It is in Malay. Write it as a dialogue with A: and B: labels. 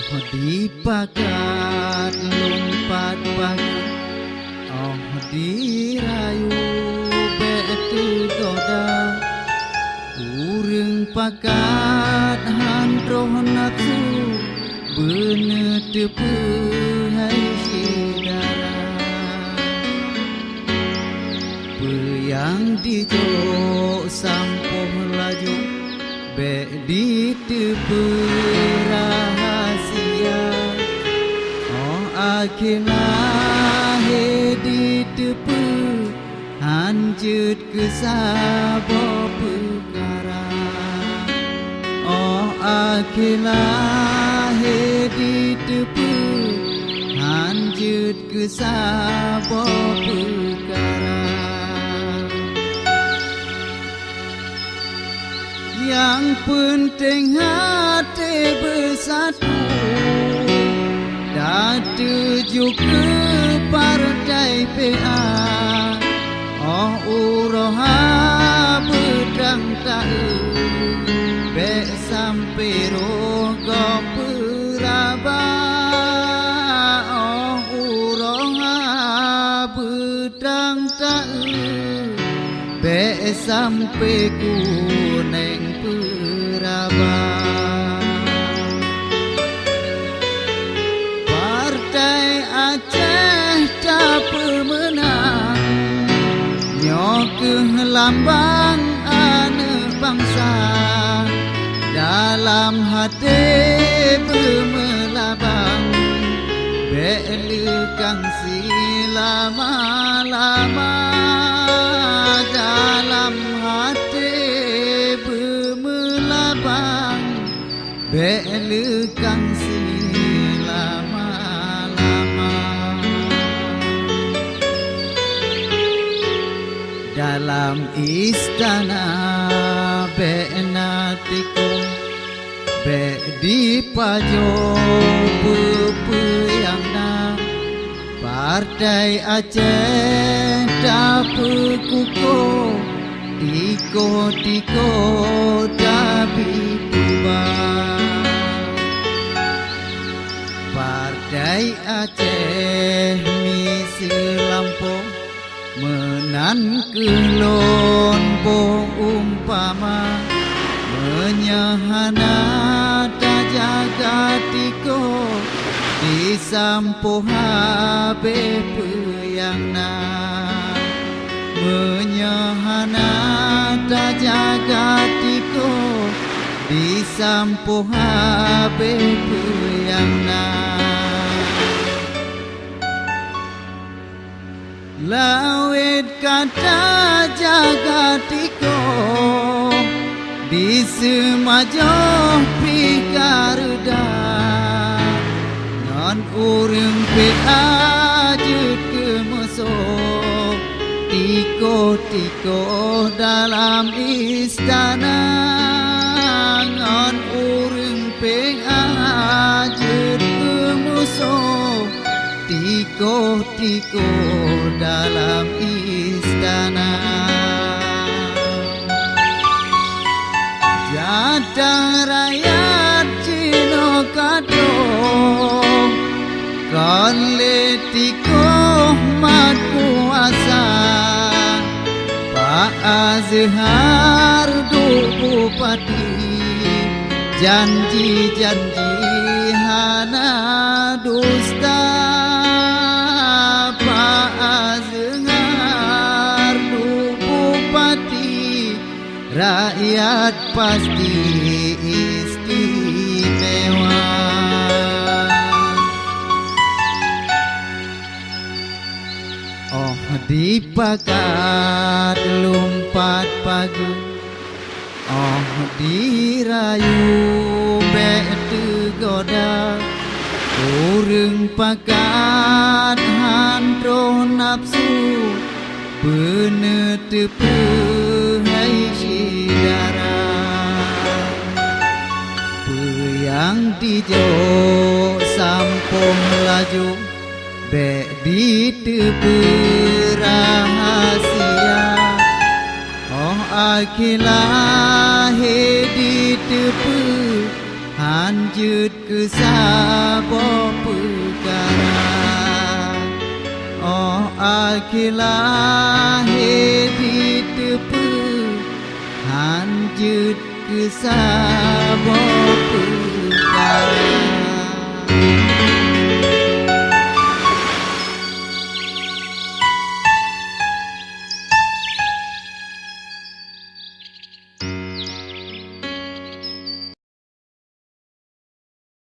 A: Dipakat lompat pagi, dirayu betu goda, urang pakat handroh nafsu, bener tepu hai sidara, peyang dijok sampoh laju, be di tepu rahasia. Akhirlah di tepu hanjut ke sabah perkara. Akhirlah di tepu hanjut ke sabah perkara. Yang penting hati bersatu, dah tuju ke partai PA. Uroha bedang tahu, be sampai rogo peraba. Uroha bedang tahu, be sampai kuning peraba. Pemenang nyok lambang anak bangsa, dalam hati bermelabang, belakang selama-lama, dalam hati bermelabang, belakang dalam istana benatiko be di pajo pepeyangna partai Aceh dapu kuko tiko dabi kuba partai Aceh misi lampung menan kelon po umpama menyahana tak jaga tiko disampo habe peyangna menyahana tak jaga tiko disampo habe peyangna. Lawit kata jaga tiko di semajoh pikarda non urang peajut ke mesok tiko dalam istana non urang peajut ke mesok tiko dalam istana. Jatah rakyat Cino kado kon letiko mat kuasa Pak Azhar du bupati janji hana dusta. Rakyat pasti istimewa. Dipakat lompat pagi, dirayu betu goda, urang pakat handro nafsu, bener tepu hai sidara, peyang dijok sampong laju, be di tepu rahasia. Akhirlah di tepu Hanjut ke sabo perkara Oh akilah di tepu Hanjut ke sabo perkara